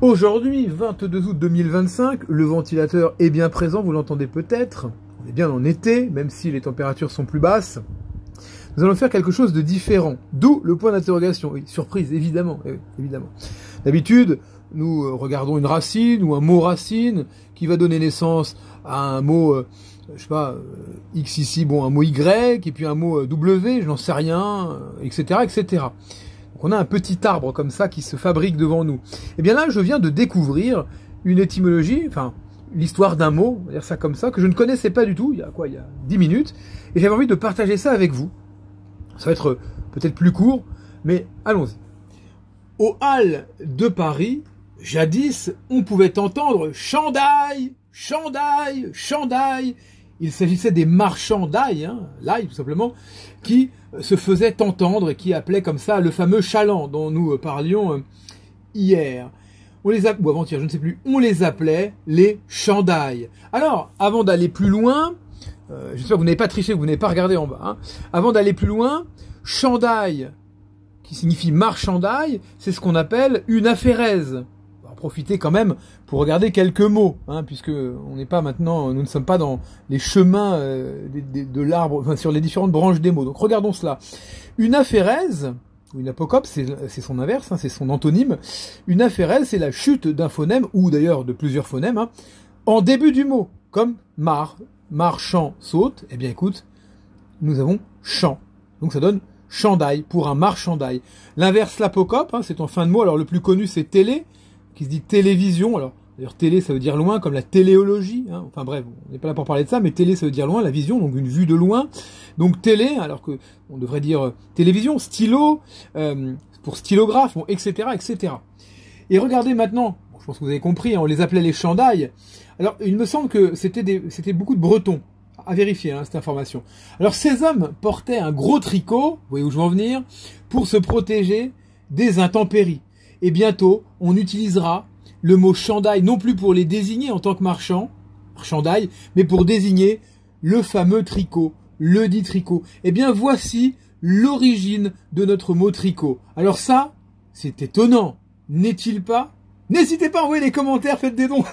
Aujourd'hui, 22 août 2025, le ventilateur est bien présent, vous l'entendez peut-être. On est bien en été, même si les températures sont plus basses. Nous allons faire quelque chose de différent. D'où le point d'interrogation. Oui, surprise, évidemment. Oui, évidemment. D'habitude, nous regardons une racine ou un mot racine qui va donner naissance à un mot, je sais pas, X ici, bon, un mot Y, et puis un mot W, je n'en sais rien, etc., etc. Donc on a un petit arbre comme ça qui se fabrique devant nous. Et bien là, je viens de découvrir une étymologie, enfin, l'histoire d'un mot, on va dire ça comme ça, que je ne connaissais pas du tout, il y a 10 minutes, et j'avais envie de partager ça avec vous. Ça va être peut-être plus court, mais allons-y. Aux Halles de Paris, jadis, on pouvait entendre chandail, chandail, chandail. Il s'agissait des marchands d'ail, l'ail tout simplement, qui se faisaient entendre et qui appelaient comme ça le fameux chaland dont nous parlions hier. On les ou avant-hier, je ne sais plus, on les appelait les chandails. Alors, avant d'aller plus loin, j'espère que vous n'avez pas triché, que vous n'avez pas regardé en bas. Avant d'aller plus loin, chandail, qui signifie marchandail, c'est ce qu'on appelle une affairèse. On va profiter quand même pour regarder quelques mots, puisque on n'est pas maintenant, nous ne sommes pas dans les chemins de l'arbre, enfin sur les différentes branches des mots. Donc regardons cela. Une affairèse, ou une apocope, c'est son inverse, c'est son antonyme. Une affairèse, c'est la chute d'un phonème, ou d'ailleurs de plusieurs phonèmes, en début du mot, comme marchand, saute, eh bien écoute, nous avons champ. Donc ça donne chandail, pour un marchandail. L'inverse, l'apocope, c'est en fin de mot. Alors le plus connu, c'est télé, qui se dit télévision. Alors d'ailleurs télé, ça veut dire loin, comme la téléologie. Enfin bref, on n'est pas là pour parler de ça, mais télé, ça veut dire loin, la vision, donc une vue de loin. Donc télé, alors que on devrait dire télévision, stylo, pour stylographe, bon, etc., etc. Et regardez maintenant, je pense que vous avez compris, on les appelait les chandails. Alors il me semble que c'était beaucoup de Bretons. À vérifier cette information. Alors ces hommes portaient un gros tricot, vous voyez où je veux en venir, pour se protéger des intempéries. Et bientôt, on utilisera le mot chandail non plus pour les désigner en tant que marchandail, mais pour désigner le fameux tricot, le dit tricot. Eh bien voici l'origine de notre mot tricot. Alors ça, c'est étonnant, n'est-il pas? N'hésitez pas à envoyer des commentaires, faites des dons.